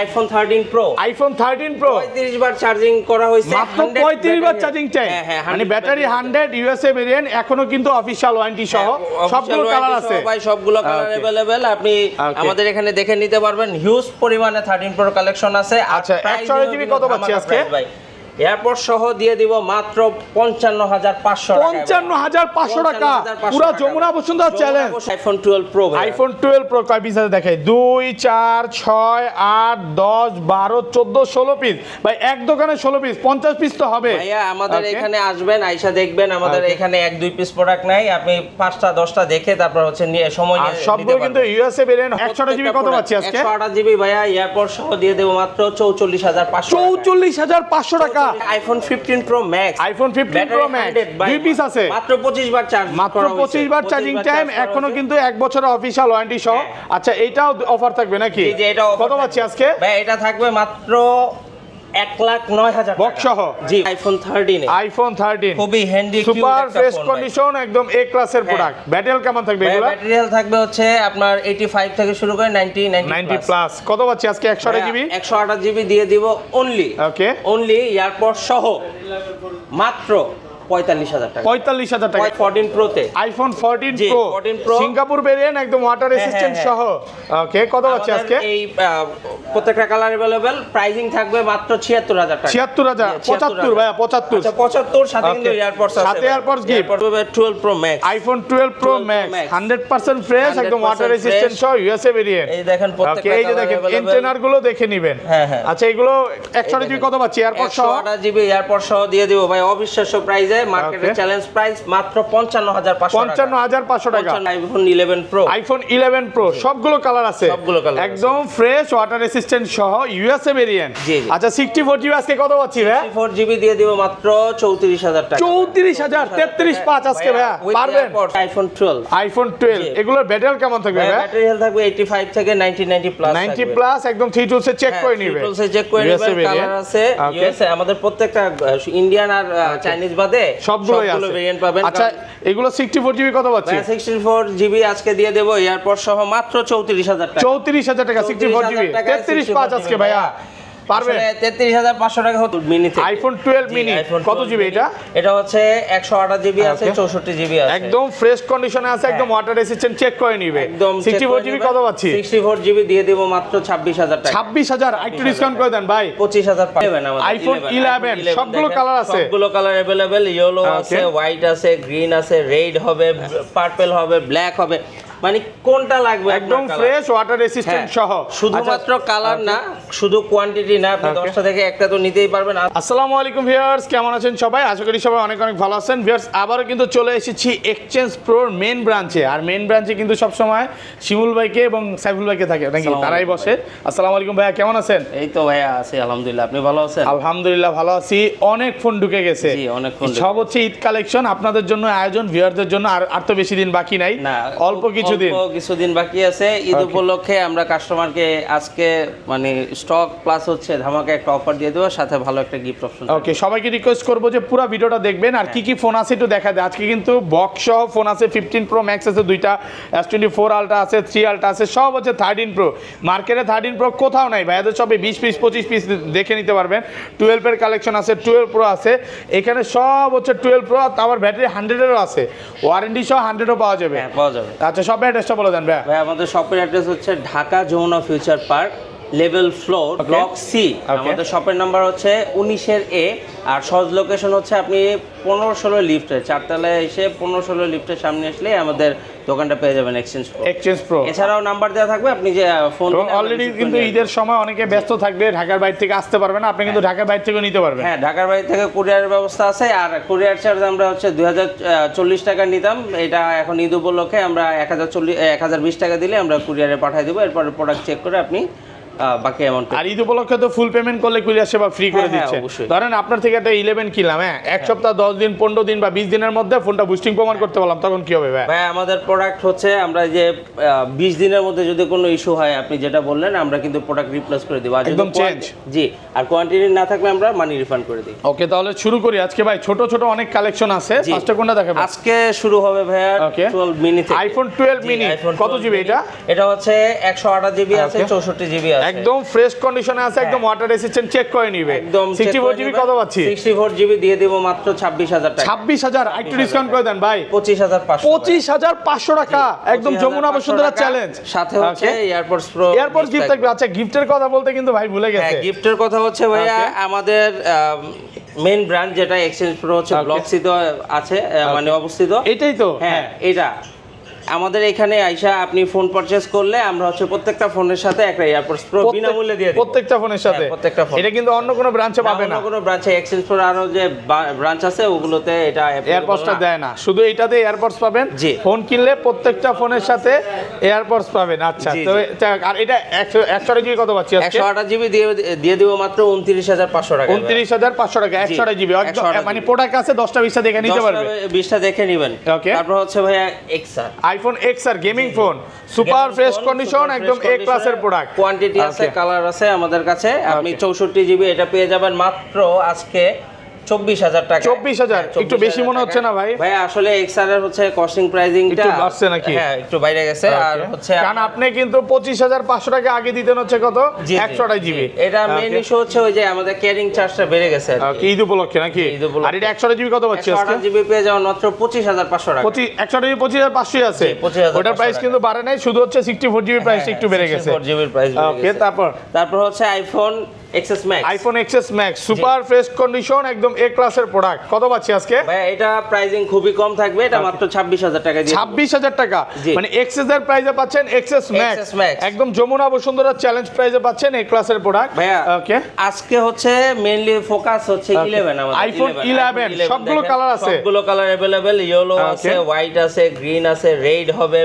IPhone 13 pro. IPhone 13 pro 35 বার charging করা হয়েছে, মাত্র 35 বার চার্জিং টাইম। মানে ব্যাটারি 100 ইউএসএ ভেরিয়েন্ট, এখনো কিন্তু অফিশিয়াল ওয়ারেন্টি সহ সবগুলো কালার আছে ভাই, সবগুলো কালার अवेलेबल। আপনি আমাদের এখানে দেখে নিতে পারবেন। হিউজ পরিমাণে 13 প্রো কালেকশন আছে। আচ্ছা 128 জিবি কত পাচ্ছি আজকে ভাই? এয়ারপোর্ট সহ দিয়ে দিব মাত্র 55500 টাকা। 55500 টাকা পুরো Jamuna Bashundhara challenge. IPhone 12 pro ভাই। আইফোন 12 প্রো কয় পিস আছে দেখাই? 2 4 6 8 10 12 14 16 পিস ভাই। এক দোকানে 16 পিস, 50 পিস তো হবে ভাইয়া। আমাদের এখানে আসবেন, আইসা দেখবেন আমাদের এখানে 1-2 পিস প্রোডাক্ট নাই। আপনি 5টা 10টা দেখে তারপর হচ্ছে নিয়ে সময় নিয়ে নিতে পারবেন। সবগুলো কিন্তু ইউএসএ ভেরিয়েন্ট। 128 জিবি কত পাচ্ছি আজকে? 128 জিবি ভাইয়া। এয়ারপোর্ট সহ দিয়ে দেব মাত্র 44500 টাকা। 44500 টাকা। IPhone 15 pro max. IPhone 15 pro max 2 piece আছে, মাত্র 25 বার চার্জ, মাত্র 25 বার চার্জিং টাইম, এখনো কিন্তু 1 বছরের অফিশিয়াল ওয়ারেন্টি সহ। আচ্ছা এটাও অফার থাকবে নাকি? জি এটা কত পাচ্ছি আজকে ভাই? এটা থাকবে মাত্র 1,09,000 বক্স সহ। জি আইফোন 13 আইফোন 13 খুবই হ্যান্ডি, সুপার ফ্রেশ কন্ডিশন, একদম এ ক্লাসের প্রোডাক্ট। ব্যাটারি কেমন থাকবে এগুলো? ব্যাটারি হেলথ থাকবে হচ্ছে আপনার 85 থেকে শুরু করে 90 প্লাস। কত পাচ্ছি আজকে? 128 জিবি 128 জিবি দিয়ে দিব অনলি। ওকে অনলি এয়ারপোর্ট সহ মাত্র 45000 টাকা। 45000 টাকা 14 প্রো তে। আইফোন 14 জি, প্রো 14 প্রো সিঙ্গাপুর ভেরিয়েন্ট, একদম ওয়াটার রেসিস্ট্যান্ট সহ। ওকে কত পাচ্ছি আজকে? এই প্রত্যেকটা কালার अवेलेबल। প্রাইসিং থাকবে মাত্র 76000 টাকা। 76000 75 ভাইয়া 75। আচ্ছা 75 সাথে কিন্তু এয়ারপডস আছে, সাথে AirPods gift. 12 pro max. IPhone 12 pro max 100% fresh, একদম ওয়াটার রেসিস্ট্যান্ট সহ ইউএসএ ভেরিয়েন্ট। এই দেখেন প্রত্যেকটা এই যে দেখেন এন্টেনার গুলো দেখে নেবেন। আচ্ছা এগুলো 128 জিবি কত পাচ্ছি এয়ারপডস সহ? 128 জিবি এয়ারপডস সহ দিয়ে দিব ভাই অবিশ্বাস্য প্রাইসে। মার্কেটে চ্যালেঞ্জ প্রাইস মাত্র 55500 টাকা। 55500 টাকা। IPhone 11 pro. আইফোন 11 প্রো সবগুলো কালার আছে, সবগুলো কালার একদম ফ্রেশ ওয়াটার রেসিস্ট্যান্ট সহ ইউএসএ ভেরিয়েন্ট। আচ্ছা 64 জিবি আজকে কত পাচ্ছি ভাই? 64 জিবি দিয়ে দিব মাত্র 34000 টাকা। 34000 335 আজকে ভাই পারবেন? আইফোন 12। আইফোন 12 এগুলোর ব্যাটারি কেমন থাকবে ভাই? ব্যাটারি হেলথ থাকবে 85 থেকে 90 প্লাস। 90 প্লাস, একদম 3 টুলসে চেক করে নিবে। 3 টুলসে চেক করে নিবে। কালার আছে ইউএসএ, আমাদের প্রত্যেকটা ইন্ডিয়ান আর চাইনিজ বাদে সবগুলো ভেরিয়েন্ট পাবেন। আচ্ছা এগুলো 64 জিবি কত পাচ্ছি? 64 জিবি আজকে দিয়ে দেব এয়ারপোর্ট সহ মাত্র 34000 টাকা। 34000 টাকা 64 জিবি 335 আজকে ভাইয়া পারবে? 33500 টাকা হতো মিনিতে। আইফোন 12 মিনি কত জিবি এটা? এটা হচ্ছে 128 জিবি আছে, 64 জিবি আছে, একদম ফ্রেশ কন্ডিশনে আছে, একদম ওয়াটার রেসিস্ট্যান্ট চেক করে নিবে। একদম 64 জিবি কত পাচ্ছি? 64 জিবি দিয়ে দেব মাত্র 26000 টাকা। 26000 একটু ডিসকাউন্ট করে দেন ভাই। 25000 পাবেন আমাদের আইফোন 11 সবগুলো কালার আছে, সবগুলো কালার अवेलेबल। ইয়েলো আছে, হোয়াইট আছে, গ্রিন আছে, রেড হবে, পার্পল হবে, ব্ল্যাক হবে, মানে কোনটা লাগবে একদম ফ্রেশ ওয়াটার রেসিস্ট্যান্ট সহ। শুধুমাত্র কালার না, শুধু কোয়ান্টিটি না, আপনি 10টা থেকে একটা তো নিতেই পারবেন। আসসালামু আলাইকুম ভিউয়ার্স, কেমন আছেন সবাই? আশা করি সবাই অনেক অনেক ভালো আছেন। ভিউয়ার্স আবারও কিন্তু চলে এসেছি এক্সচেঞ্জ প্রোর মেন ব্রাঞ্চে। আর মেন ব্রাঞ্চে কিন্তু সবসময় শিমুল ভাইকে এবং সাইফুল ভাইকে থাকে নাকি, তারাই বসে। আসসালামু আলাইকুম ভাইয়া, কেমন আছেন? এই তো ভাইয়া আছি আলহামদুলিল্লাহ, আপনি ভালো আছেন? আলহামদুলিল্লাহ ভালো আছি। অনেক ফোন ঢুকে গেছে, জি অনেক ফোন। সব হচ্ছে ঈদ কালেকশন আপনাদের জন্য আয়োজন, ভিউয়ারদের জন্য। আর তো বেশি দিন বাকি নাই, অল্প কিছুদিন বাকি আছে। ঈদ উপলক্ষে আমরা কাস্টমারকে আজকে মানে স্টক প্লাস হচ্ছে ধামাকা একটা অফার দিয়ে দেবো, সাথে ভালো একটা গিফট অপশন। ওকে, সবাইকে রিকোয়েস্ট করবো যে পুরো ভিডিওটা দেখবেন। আর কি কি ফোন আছে একটু দেখা দেয়। আজকে কিন্তু বক্স সহ ফোন আছে, 15 প্রো ম্যাক্স আছে, দুইটা S24 আলট্রা আছে, 3 আলট্রা আছে, সব হচ্ছে 13 প্রো। মার্কেটে 13 প্রো কোথাও নাই ভাইয়াদের সবে 20 পিস 25 পিস দেখে নিতে পারবেন। 12 এর কালেকশন আছে, 12 প্রো আছে, এখানে সব হচ্ছে 12 প্রো। আবার ব্যাটারি 100 এরও আছে, ওয়ারেন্টি সহ 100ও পাওয়া যাবে। পাওয়া যাবে। আচ্ছা সব অ্যাড্রেসটা বলে দেন ভাই। আমাদের শপের অ্যাড্রেস হচ্ছে Dhaka Jamuna Future Park, level floor, block C. আমাদের শপের নাম্বার হচ্ছে 19 এ। আর সহজ লোকেশন হচ্ছে আপনি 15-16 লিফটে, 4 তলায় এসে 15-16 লিফটের সামনে আসলে আমাদের দোকানটা পেয়ে যাবেন এক্সচেঞ্জ প্রো। এছাড়াও নাম্বার দেওয়া থাকবে, আপনি যে ফোন অলরেডি কিন্তু ঈদের সময় অনেকে ব্যস্ত থাকবে, ঢাকার বাইরে থেকে আসতে পারবে না, আপনি কিন্তু ঢাকার বাইরে থেকেও নিতে পারবেন। হ্যাঁ, ঢাকার বাইরে থেকে কুরিয়ারের ব্যবস্থা আছে। আর কুরিয়ার চার্জ আমরা হচ্ছে 2040 টাকা নিতাম, এটা এখন ঈদ উপলক্ষে আমরা 1020 টাকা দিলে আমরা কুরিয়ারে পাঠিয়ে দেবো। এরপর প্রোডাক্ট চেক করে আপনি বাকি অ্যামাউন্ট। আর ঈদ উপলক্ষে তো ফুল পেমেন্ট করলে কুরিয়ার সেবা ফ্রি করে দিচ্ছে। ধরেন আপনার থেকে একটা 11 কিনলাম, এক সপ্তাহ 10 দিন 15 দিন বা 20 দিনের মধ্যে ফোনটা বুস্টিং প্রমাণ করতে পারলাম, তখন কি হবে ভাই? ভাই আমাদের প্রোডাক্ট হচ্ছে আমরা যে 20 দিনের মধ্যে যদি কোনো ইস্যু হয়, আপনি যেটা বললেন, আমরা কিন্তু প্রোডাক্ট রিপ্লেস করে দেব, একদম চেঞ্জ। জি, আর কোয়ান্টিটি না থাকলে আমরা মানি রিফান্ড করে দিই। ওকে, তাহলে শুরু করি আজকে ভাই। ছোট ছোট অনেক কালেকশন আছে, ফার্স্টে কোনটা দেখাবো? আজকে শুরু হবে ভাইয়া 12 মিনি থেকে। আইফোন 12 মিনি কত জিবি এটা? এটা হচ্ছে 128 জিবি আছে, 64 জিবি আছে, একদম ফ্রেশ কন্ডিশনে আছে, একদম ওয়াটার রেসিস্ট্যান্ট, চেক করে নিবে। একদম 64 জিবি কত পাচ্ছি? 64 জিবি দিয়ে দেব মাত্র 26000 টাকা। 26000 একটু ডিসকাউন্ট করে দেন ভাই। 25500। 25500 টাকা, একদম যমুনা বসুন্ধরা চ্যালেঞ্জ। সাথে হচ্ছে এয়ারপডস প্রো, এয়ারপডস গিফট থাকবে। আচ্ছা, গিফটের কথা বলতে কিন্তু ভাই ভুলে গেছে। হ্যাঁ, গিফটের কথা হচ্ছে ভাইয়া আমাদের মেইন ব্র্যান্ড যেটা এক্সচেঞ্জ প্রো হচ্ছে ব্লকসিতে আছে, মানে অবস্থিত। এটাই তো? হ্যাঁ, এটা আমাদের এখানে আইসা আপনি ফোন পারচেজ করলে আমরা হচ্ছে প্রত্যেকটা ফোনের সাথে একটা এয়ারপডস প্রো বিনামূল্যে দিয়ে দিই। প্রত্যেকটা ফোনের সাথে? প্রত্যেকটা ফোন। এটা কিন্তু অন্য কোনো ব্রাঞ্চে পাবে না। অন্য কোনো ব্রাঞ্চে এক্সচেঞ্জ প্রো আরো যে ব্রাঞ্চ আছে ওগুলোতে এটা এয়ারপডসটা দেয় না, শুধু এইটাতে এয়ারপডস পাবেন। জি। ফোন কিনলে প্রত্যেকটা ফোনের সাথে এয়ারপডস পাবেন। আচ্ছা, তো আর এটা 128 জিবি কত পাচ্ছি আজকে? 128 জিবি দিয়ে দিব মাত্র 29500 টাকা। 29500 টাকা 128 জিবি, মানে প্রোডাক্ট আছে 10টা 20টা দেখে নিতে পারবে। 20টা দেখে নেবেন। ওকে। তারপর হচ্ছে ভাইয়া XR, iPhone XR gaming phone, super fresh condition, একদম এ ক্লাসের প্রোডাক্ট। কোয়ান্টিটি আছে, কালার আছে আমাদের কাছে। আপনি 64 জিবি এটা পেয়ে যাবেন মাত্র আজকে 24000 টাকা। 24000 একটু বেশি মনে হচ্ছে না ভাই? ভাই আসলে XR এর হচ্ছে কস্টিং প্রাইসিংটা একটু বাড়ছে নাকি? হ্যাঁ, একটু বাইরে গেছে। আর হচ্ছে কারণ আপনি কিন্তু 25500 টাকা আগে দিতেন হচ্ছে কত? 128 জিবি। এটা মেইন ইস্যু হচ্ছে ওই যে আমাদের ক্যারিং চার্জটা বেড়ে গেছে আর কি। ঈদ উপলক্ষে নাকি? আর এটা 128 জিবি কত পাচ্ছি আজকে? 128 জিবি পেয়ে যাবেন মাত্র 25500 টাকা। 128 জিবি 25500 আছে। 25500 ওটার প্রাইস কিন্তু বাড়ে নাই, শুধু হচ্ছে 64 জিবি প্রাইসটা একটু বেড়ে গেছে। 64 জিবির প্রাইস বেড়ে ওকে, গেছে। তারপর হচ্ছে iPhone XS Max। IPhone XS Max super fresh condition, একদম এ ক্লাসের প্রোডাক্ট। কত পাচ্ছি আজকে? ভাই এটা প্রাইসিং খুবই কম থাকবে, এটা মাত্র 26000 টাকা দিয়ে। 26000 টাকা, মানে XS এর প্রাইসে পাচ্ছেন XS Max, Max। একদম যমুনা বসুন্ধরা চ্যালেঞ্জ প্রাইসে পাচ্ছেন এ ক্লাসের প্রোডাক্ট। ভাইয়া ওকে, আজকে হচ্ছে মেইনলি ফোকাস হচ্ছে 11 আমাদের। আইফোন 11 সবগুলো কালার আছে, সবগুলো কালার अवेलेबल। ইয়েলো আছে, হোয়াইট আছে, গ্রিন আছে, রেড হবে,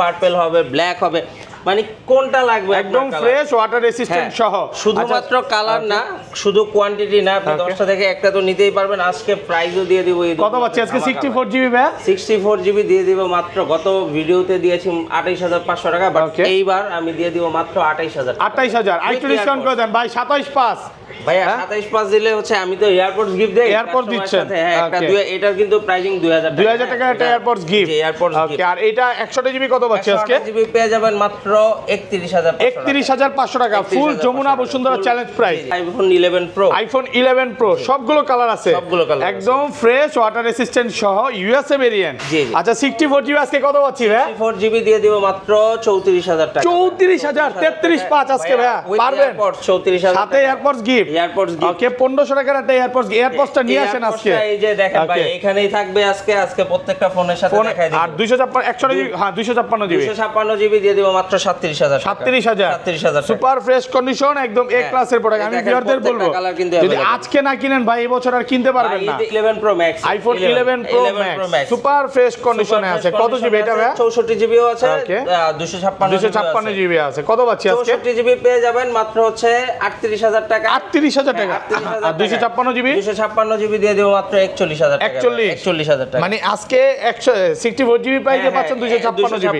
পার্পল হবে, ব্ল্যাক হবে, মানে কোনটা লাগবে একদম ফ্রেশ ওয়াটার রেসিস্ট্যান্ট সহ। শুধুমাত্র কালার না, শুধু কোয়ান্টিটি না, আপনি 10টা থেকে একটা তো নিতেই পারবেন। আজকে প্রাইসও দিয়ে দিব। কত পাচ্ছি আজকে? 64 জিবি ভাই? 64 জিবি দিয়ে দিব মাত্র, গত ভিডিওতে দিয়েছি 28500 টাকা, বাট এইবার আমি দিয়ে দিব মাত্র 28000। 28000 আইটু ডিসকাউন্ট করে দেন ভাই। 27500 ভাইয়া 27500 দিলে হচ্ছে আমি তো এয়ারপডস গিফট দেই। এয়ারপডস দিচ্ছেন? হ্যাঁ, একটা এটার কিন্তু প্রাইসিং 2000 টাকা একটা এয়ারপডস গিফট। জি, এয়ারপডস গিফট। ওকে, আর এটা 128 জিবি কত পাচ্ছি আজকে? 128 জিবি পেয়ে যাবেন মাত্র 31500 টাকা, full Jamuna Bashundhara challenge price. IPhone 11 pro, iPhone 11 pro সবগুলো কালার আছে, সবগুলো কালার একদম ফ্রেশ ওয়াটার রেসিস্ট্যান্ট সহ ইউএসএ ভেরিয়েন্ট। জি। আচ্ছা, 64 জিবি আজকে কত পাচ্ছি ভাই? 64 জিবি দিয়ে দিব মাত্র 34000 টাকা। 34000 33500 আজকে ভাই পারবেন? 34000 সাথে AirPods gift. AirPods gift. Okay, 1500 টাকার একটা এয়ারপডস, এয়ারপডসটা নিয়ে আসেন আজকে। এই যে দেখেন ভাই, এখানেই থাকবে আজকে প্রত্যেকটা ফোনের সাথে দেখাই দিই। আর 256 100 জিবি, হ্যাঁ 256 জিবি। 256 জিবি দিয়ে দিব মাত্র 37000 টাকা। 37000 সুপার ফ্রেশ কন্ডিশন, একদম এ ক্লাসের প্রোডাক্ট। আমি ভিউয়ারদের বলবো যদি আজকে না কিনেন ভাই, এই বছর আর কিনতে পারবেন না। 11 pro max, iPhone 11 pro max super fresh কন্ডিশনে আছে। কত জিবি এটা ভাই? 64 জিবিও আছে, 256 জিবি আছে। কত পাচ্ছি আজকে? 64 জিবি পেয়ে যাবেন মাত্র হচ্ছে 38000 টাকা। 38000 টাকা। আর 256 জিবি? 256 জিবি দিয়ে দেব মাত্র 41000 টাকা। 41000 টাকা, মানে আজকে 64 জিবি প্রাইসে পাচ্ছেন 256 জিবি।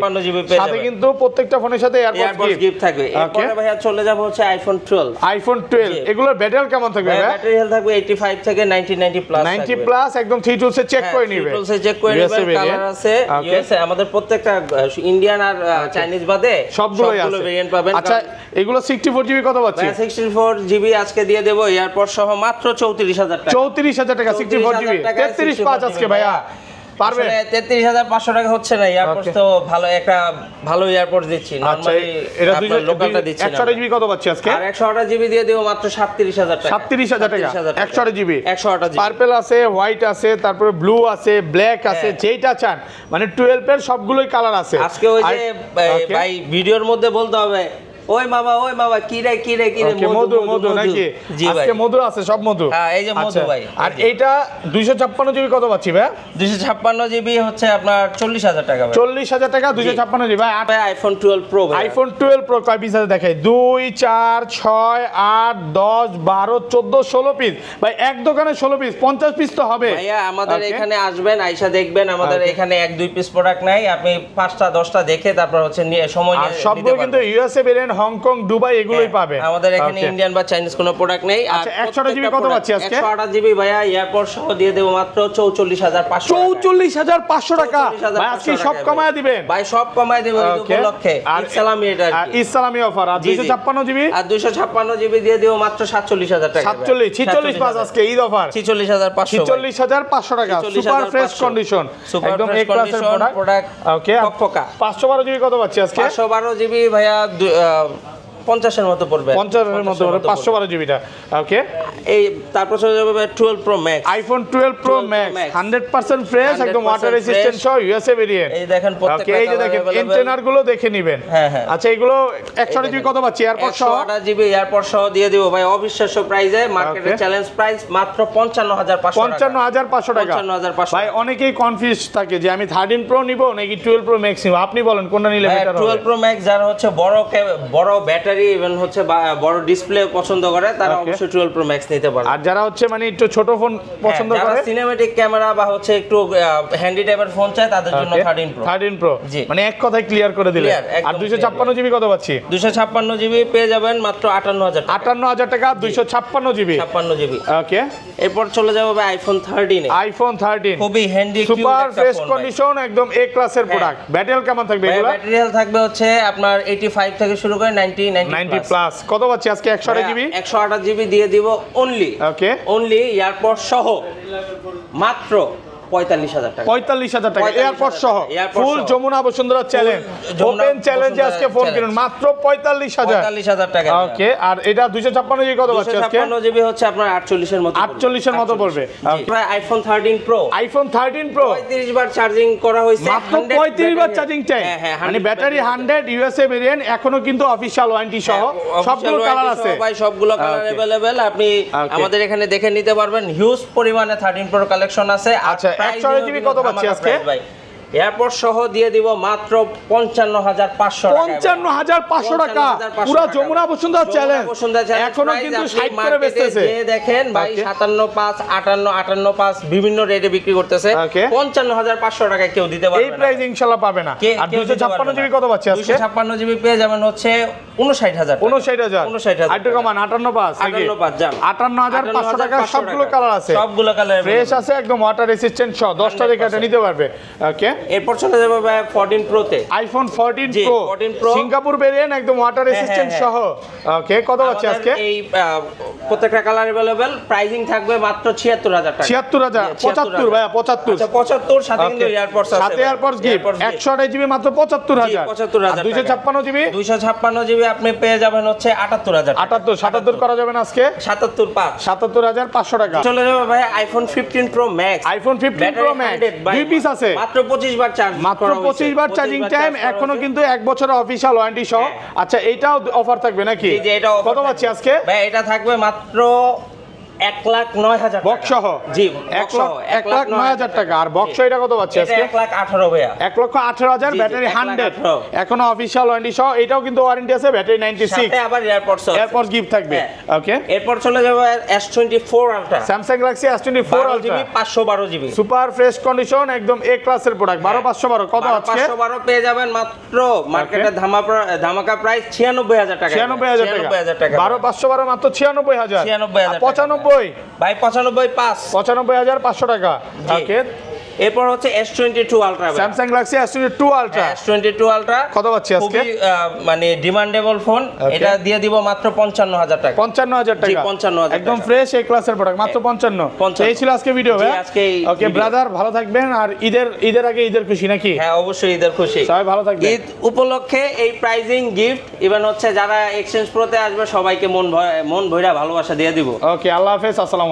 সাথে কিন্তু প্রত্যেকটা ফোনের সাথে এয়ারপডস গিফট থাকবে। এরপরে ভাইয়া চলে যাব হচ্ছে আইফোন 12। আইফোন 12 এগুলোর ব্যাটারি কেমন থাকবে ভাই? ব্যাটারি হেলথ থাকবে 85 থেকে 90 প্লাস। 90 প্লাস, একদম 3 টুলসে চেক করে নিবে। 3 টুলসে চেক করে নিবে। কালার আছে ইউএসএ, আমাদের প্রত্যেকটা ইন্ডিয়ান আর চাইনিজ বাদে সবগুলোই আছে, ভেরিয়েন্ট পাবেন। আচ্ছা, এগুলো 64 জিবি কত পাচ্ছি? 64 জিবি আজকে দিয়ে দেব এয়ারপড সহ মাত্র 34000 টাকা। 34000 টাকা 64 জিবি। 33500 আজকে ভাইয়া পারবে? 33500 টাকা হচ্ছে না। এয়ারপডস তো ভালো একটা ভালো এয়ারপডস দিচ্ছি, নরমালি এটা লোকালটা দিচ্ছি। 128 জিবি কত পাচ্ছি আজকে? আর 128 জিবি দিয়ে দেব মাত্র 37000 টাকা। 37000 টাকা 128 জিবি। 128 জিবি পার্পল আছে, হোয়াইট আছে, তারপরে ব্লু আছে, ব্ল্যাক আছে, যেটা চান, মানে 12 এর সবগুলোই কালার আছে। আজকে ওই যে ভাই ভিডিওর মধ্যে বলতে হবে, ওই মামা কি রে মধু নাকি? আজকে মধু আছে, সব মধু। হ্যাঁ, এই যে মধু ভাই। আর এইটা 256 জিবি কত পাচ্ছি ভাই? 256 জিবি হচ্ছে আপনার 40000 টাকা ভাই। 40000 টাকা 256 জিবি ভাই। আইফোন 12 প্রো ভাই। আইফোন 12 প্রো কয় পিস আছে দেখাই? 2 4 6 8 10 12 14 16 পিস ভাই। এক দোকানে 16 পিস, 50 পিস তো হবে ভাইয়া। আমাদের এখানে আসবেন, আইসা দেখবেন, আমাদের এখানে 1-2 পিস প্রোডাক্ট নাই, আপনি 5টা 10টা দেখে তারপর হচ্ছে নিয়ে সময় নিয়ে সবগুলো কিন্তু USA variant, Thailand, Hong Kong, Dubai এগুলোই পাবে। আমাদের এখানে ইন্ডিয়ান বা চাইনিজ কোনো প্রোডাক্ট নেই। আচ্ছা 128 জিবি কত পাচ্ছি আজকে? 128 জিবি ভাইয়া এয়ারপোর্ট সহ দিয়ে দেব মাত্র 44500 44500 টাকা। ভাই আজকে সব কমায় দিবেন? ভাই সব কমায় দেব এই উপলক্ষে। ইসলামী এটা ইসলামী অফার। আর 256 জিবি? আর 256 জিবি দিয়ে দেব মাত্র 47000 টাকা। 46 পাস আজকে ঈদ অফার 46500 46500 টাকা। সুপার ফ্রেশ কন্ডিশন, একদম এ ক্লাসের প্রোডাক্ট। ওকে 512 জিবি কত পাচ্ছি আজকে? 512 জিবি ভাইয়া 50 এর মতো পড়বে। 50 এর মতো পড়বে 512 জিবিটা। ওকে এই তারপর চলে যাবে 12 pro max. IPhone 12 pro max 100% fresh, একদম ওয়াটার রেজিস্ট্যান্ট সহ ইউএসএ ভেরিয়েন্ট। এই দেখেন প্রত্যেকটা এই যে দেখেন এন্টেনার গুলো দেখে নেবেন। হ্যাঁ। আচ্ছা এগুলো 128 জিবি কত পাচ্ছি এয়ারপোর্ট সহ? 128 জিবি এয়ারপোর্ট সহ দিয়ে দেব ভাই অবিশ্বাস্য প্রাইসে। মার্কেটের চ্যালেঞ্জ প্রাইস মাত্র 55500 টাকা। 55500 টাকা। 55500 ভাই অনেকেই কনফিউজ থাকে যে আমি 13 প্রো নিব নাকি 12 প্রো ম্যাক্স নিব। আপনি বলেন কোনটা নিলে বেটার হবে? 12 প্রো ম্যাক্স যারা হচ্ছে বড় ব্যাটারি ইভেন হচ্ছে বড় ডিসপ্লে পছন্দ করে তারা অবশ্যই 12 প্রো ম্যাক্স নিতে পারে। আর যারা হচ্ছে মানে একটু ছোট ফোন পছন্দ করে, যারা সিনেম্যাটিক ক্যামেরা বা হচ্ছে একটু হ্যান্ডি টাইপের ফোন চায় তাদের জন্য 13 প্রো। মানে এক কথায় ক্লিয়ার করে দিলেন। আর 256 জিবি কত পাচ্ছি? 256 জিবি পেয়ে যাবেন মাত্র 58000 টাকা। 58000 টাকা 256 জিবি। 56 জিবি। ওকে এরপর চলে যাবে ভাই আইফোন 13 এ। আইফোন 13 খুবই হ্যান্ডি সুপার ফ্রেশ কন্ডিশন, একদম এ ক্লাসের প্রোডাক্ট। ব্যাটারি কেমন থাকবে এগুলো? ব্যাটারি থাকবে হচ্ছে আপনার 85 থেকে শুরু করে 90 প্লাস। কত পাচ্ছি আজকে? 128 জিবি 128 জিবি দিয়ে দিব অনলি। ওকে অনলি এয়ারপোর্ট সহ মাত্র 45000 টাকা। 45000 টাকা এয়ারপোর্ট সহ ফুল যমুনা বসুন্ধরা চ্যালেঞ্জ ওপেন চ্যালেঞ্জে আজকে ফোন কিনুন মাত্র 45000 টাকা। ওকে আর এটা 256 জিবি কত পাচ্ছি আজকে? 256 জিবি হচ্ছে আপনার 48 এর মতো 48 এর মতো পড়বে। IPhone 13 pro. আইফোন 13 প্রো 35 বার চার্জিং করা হয়েছে। মাত্র 35 বার চার্জিং টাইম। মানে ব্যাটারি 100 ইউএসএ ভেরিয়েন্ট, এখনো কিন্তু অফিশিয়াল ওয়ারেন্টি সহ সবগুলো কালার আছে। ভাই সবগুলো কালার अवेलेबल, আপনি আমাদের এখানে দেখে নিতে পারবেন। হিউজ পরিমাণে 13 প্রো কালেকশন আছে। আচ্ছা 128 জিবি কত পাচ্ছি আজকে? এয়ারপোর্ট সহ দিয়ে দিব মাত্র 55500 টাকা। 55500 টাকা পুরো যমুনা বসুন্ধরা চ্যালেঞ্জ এখনো কিন্তু 60 করে বেচতেছে। দেখেন ভাই 575 58 585 বিভিন্ন রেটে বিক্রি করতেছে। 55500 টাকা কেউ দিতে পারবে না। এই প্রাইস ইনশাআল্লাহ পাবে না। আর 256 জিবি কত পাচ্ছি আজকে? 256 জিবি পেয়ে যাবেন হচ্ছে 59000 টাকা। 59000 আইটো কমান 58 58 জান 58500 টাকা। সবগুলো কালার আছে, সবগুলো কালার ফ্রেশ আছে, একদম ওয়াটার রেজিস্ট্যান্ট সহ 10টা দেখে এটা নিতে পারবে। ওকে এরপর চলে যাবে ভাই 14 প্রো তে। আইফোন 14 প্রো সিঙ্গাপুর ভেরিয়েন্ট, একদম ওয়াটার রেজিস্ট্যান্ট সহ। ওকে কত পাচ্ছি আজকে? এই প্রত্যেকটা কালার अवेलेबल, প্রাইসিং থাকবে মাত্র 76000 টাকা। 76000 75 ভাই 75। আচ্ছা 75 সাথে কিন্তু এয়ারপোর্টস আছে। সাথে এয়ারপোর্টস গিফট 128 জিবি মাত্র 75000। 75000 256 জিবি 256 জিবি আপনি পেয়ে যাবেন হচ্ছে 78000 টাকা। 77 করা যাবে না আজকে? 77500 টাকা। চলে যাবে ভাই iPhone 15 pro max. IPhone 15 pro max দুই পিস আছে, মাত্র 25 বার চার্জ, মাত্র 25 বার চার্জিং টাইম, এখনো কিন্তু 1 বছরের অফিশিয়াল ওয়ারেন্টি সহ। আচ্ছা এটাও অফার থাকবে নাকি? জি এটা কত পাচ্ছি আজকে? ভাই এটা থাকবে মাত্র 1,09,000 বক্স সহ। জি 1,09,000 টাকা। আর বক্স এটা কত পাচ্ছি আজকে? 1,18,000 ভাইয়া। 1,18,000 ব্যাটারি 100 এখনো অফিশিয়াল ওয়ারেন্টি সহ। এটাও কিন্তু ওয়ারেন্টি আছে, ব্যাটারি 96 সাথে আবার এয়ারপোর্টস গিফট থাকবে। ওকে এরপর চলে যাবে S24 ultra. Samsung Galaxy S24 ultra 512 GB super fresh condition, একদম এ ক্লাসের প্রোডাক্ট। 12512 কত আজকে? 512 পেয়ে যাবেন মাত্র মার্কেটে ধামাকা প্রাইস 96000 টাকা। 96000 টাকা 12512 মাত্র 96000। 95 ভাই 95500 টাকা। ওকে এরপর হচ্ছে S22 ultra, Samsung Galaxy S22 ultra. S22 ultra কত পাচ্ছি আজকে? মানে ডিমান্ডেবল ফোন, এটা দিয়ে দিব মাত্র 55000 টাকা। 55000 টাকা 55000 একদম ফ্রেশ এই ক্লাসের প্রোডাক্ট, মাত্র 55। এই ছিল আজকে ভিডিও ভাই। ওকে ব্রাদার ভালো থাকবেন। আর ঈদের আগে ঈদের খুশি নাকি? হ্যাঁ অবশ্যই ঈদের খুশি, সবাই ভালো থাকবেন। ঈদ উপলক্ষে এই প্রাইজিং গিফট ইভেন হচ্ছে যারা এক্সচেঞ্জ প্রোতে আসবে সবাইকে মন ভইরা ভালোবাসা দিয়ে দিব। ওকে আল্লাহ হাফেজ, আসসালামু